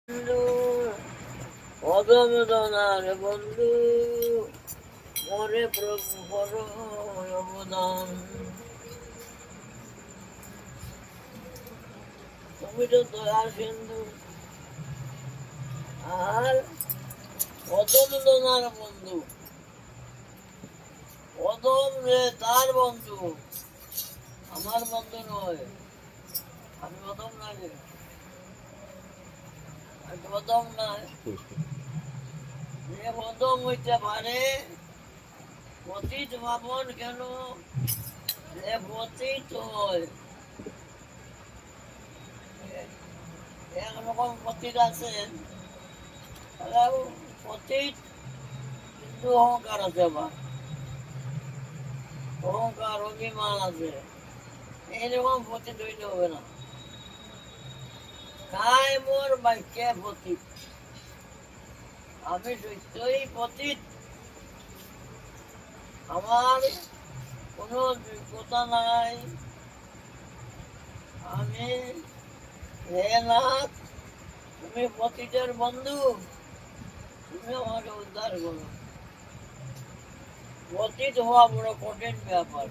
বন্ধু অদমদনার বন্ধু মরে প্রভু পর অবদান। তুমি তো দয়ার সিন্ধু আর অদমদনার বন্ধু। অদম রে তার বন্ধু, আমার বন্ধু নয়। আমি অদম না রে, আমি অদম নয়। যে অদম হইতে পারে পতিত ভাবন কেন, যে পতিত হয়। একরকম পতিত আছেন, পতিত কিন্তু অহংকার আছে। আবার অহংকার অভিমান আছে, এইরকম পতিত হইতে হবে না। খায় মোর বাক্যে পতিত, আমি সত্যই পতিত। আমার কোনো যোগ্যতা নাই। আমি হে নাথ, তুমি পতিতের বন্ধু, তুমি আমাকে উদ্ধার করো। পতিত হওয়া বড় কঠিন ব্যাপার।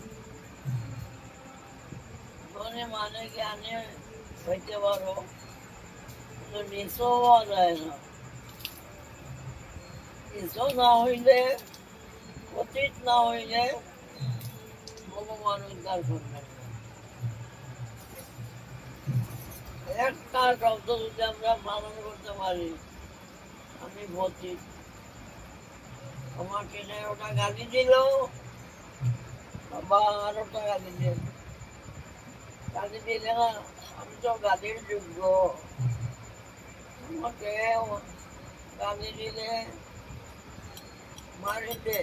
ধনে মানে জ্ঞানে হইতে পারো, কিন্তু নিঃস্ব হওয়া যায় না। নিঃস্ব না হইলে, পতিত না হইলে ভগবান উদ্ধার করবেন না। একটা শব্দ যদি আমরা পালন করতে পারি, আমি পতিত, আমাকে ওটা গালি দিল, আবার ওটা গালি দিল। গালি দিলে না, আমি তো গালির যোগ্য। আমাকে গালি দিলে মারিতে,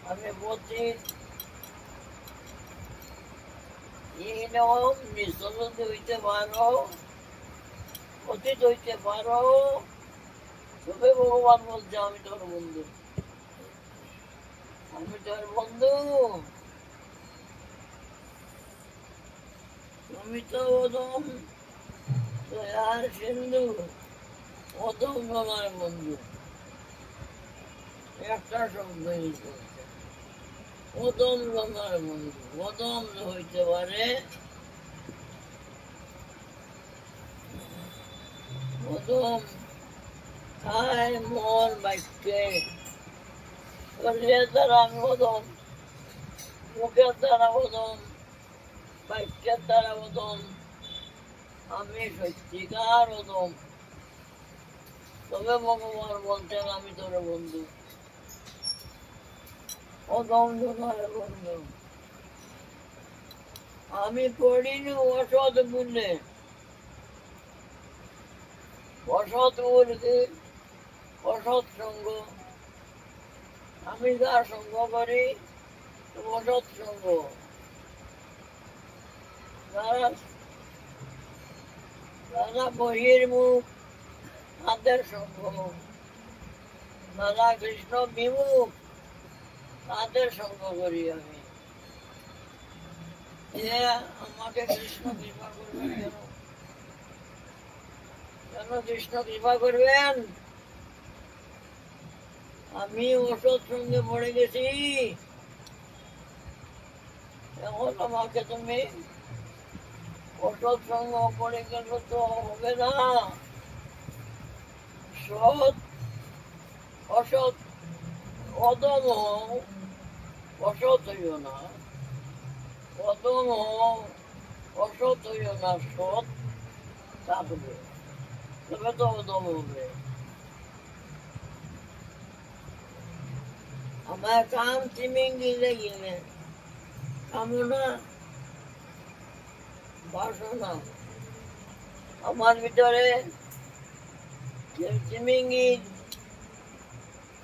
আমি পতিত। এইরকম নিঃসন্দ হইতে পারো, পতিত হইতে পারো, তবে ভগবান বলছে আমি তোর বন্ধু, আমি তোর বন্ধু। তুমি তো অদম দয়ার সিন্ধু, অদম আমার বন্ধু। একটা শব্দ অদম আমার বন্ধু। অদম হইতে পারে, অদম খায় মন বাক্যে। শরীরের দ্বারা আমি অদম, মুখের দ্বারা অদম, বাক্যের দ্বারা অদম। আমি সত্যিকার অদম, তবে ভগবান বলছেন আমি তোর বন্ধু। অদম তোমার বন্ধু। আমি পড়িনি অসৎ গুণে, অসৎ গুণকে অসৎ সঙ্গ। আমি যার সঙ্গ করি অসৎ সঙ্গ। যারা বহির্মুখ তাদের সঙ্গ, যারা কৃষ্ণ বিমুখ তাদের সঙ্গ করি আমি। আমাকে কৃষ্ণ কৃপা করবেন কেন? কেন কৃষ্ণ কৃপা করবেন? আমি অসৎ সঙ্গে পড়ে গেছি, এখন আমাকে তুমি অসৎ সঙ্গ পড়ে গেল তো হবে না। সৎ অসৎ, অদম হও, অসৎ হইও না। অদম হও, অসৎ হইও না। সৎ থাকবে, তবে তো অদম হবে। আমার কাম চিমিঙ্গিলে গেলে কামনা বাসনা আমার ভিতরে।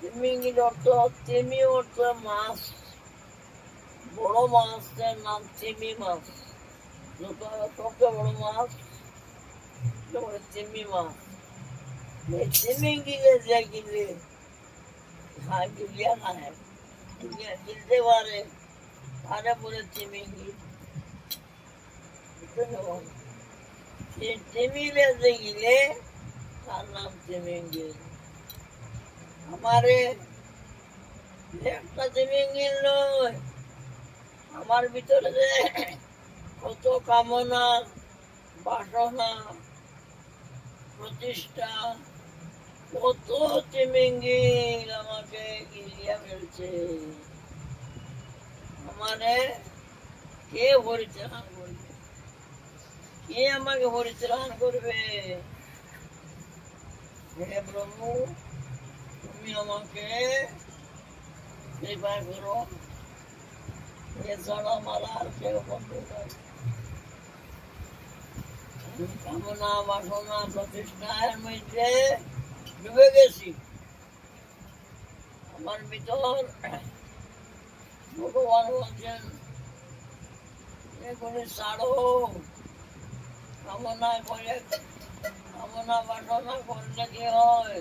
চিমিঙ্গির অর্থ, তিমি অর্থ মাছ, বড় মাছের নাম তিমি মাছ। সবচেয়ে বড় মাছ তিমি মাছ। এই চিমিঙ্গিলে যে গিলে গিলিয়া খায়, গিলতে পারে, তারে বলে চিমিঙ্গি। যে তিমিলে দেখিলে তার নাম তিমিঙ্গিল। আমারে একটা তিমিঙ্গিল নয়, আমার ভিতরে যে কত কামনা, বাসনা, প্রতিষ্ঠা, কত তিমিঙ্গিল আমাকে গিলিয়া ফেলছে। আমারে কে পরিত্রাণ করবে? কে আমাকে পরিত্রাণ করবে? হে প্রভু, তুমি আমাকে কৃপা করো। এছাড়া আমার আর কেউ বন্ধু নাই। কামনা, বাসনা, প্রতিষ্ঠার মধ্যে ডুবে গেছি। আমার ভিতর ভগবান বলছেন, এগুলি ছাড়ো। কামনা করে, কামনা বাসনা করলে কি হয়?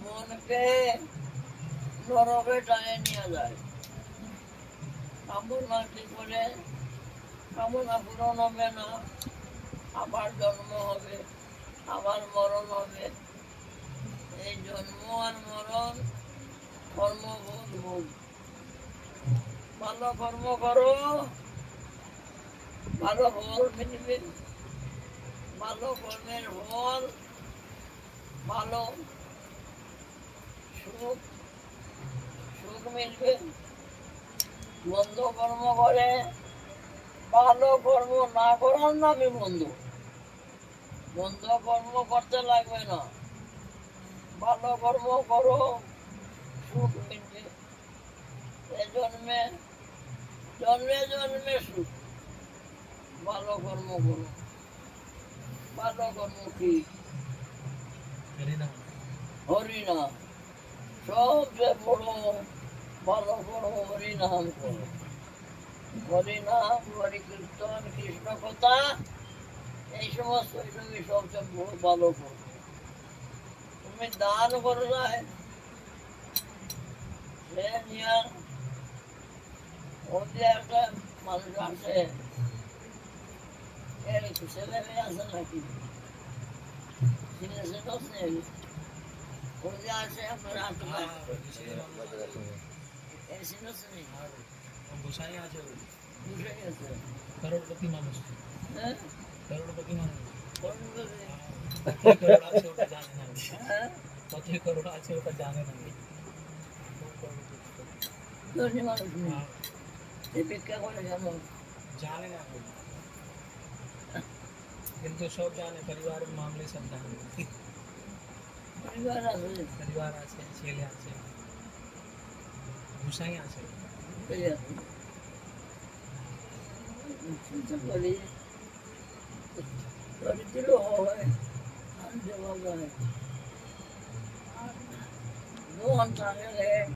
মনকে নরকে টানে নিয়ে যায়। কামনা কি করে? কামনা পূরণ হবে না, আবার জন্ম হবে, আবার মরণ হবে। এই জন্ম আর মরণ কর্মভোগ ভোগ। ভালো কর্ম করো, ভালো ফল মিলবে। ভালো কর্মের ফল ভালো সুখ, সুখ মিলবে। মন্দ কর্ম করে, ভালো কর্ম না করার নামে মন্দ। মন্দ কর্ম করতে লাগবে না, ভালো কর্ম করো, সুখ মিলবে। এ জন্মে জন্মে জন্মে সুখ। ভালো কর্ম করো। ভালো কর্ম কি? হরিনাম। সবচেয়ে বড় ভালো কর্ম হরিনাম করো। হরিনাম, হরি কীর্তন, কৃষ্ণ কথা, এই সমস্ত তুমি সবচেয়ে ভালো করো। তুমি দান করো যায়, সে নিয়ে ওদের একটা মানুষ আছে, এর ছেলে মেয়ে আছে নাকি? ওদের আছে আপনার আত্মা গোসাই আছে, বুঝে গেছে। করোড়পতি মানুষ, হ্যাঁ, করোড়পতি মানুষ। করোড়পতি। কত করোড় আছে ওটা জানে না। হ্যাঁ, কত করোড় আছে ওটা জানে না। ধনী মানুষ নেই, সে ভিক্ষা করে কেমন জানে না, কিন্তু সব জানে। পরিবারের মামলে সব জানে। পরিবার আছে, পরিবার আছে, ছেলে আছে, গোসাই আছে। এই আছে। চিন্তা করি দরিদ্র হয় আর দেওয়া যায়। দোকান থাকলে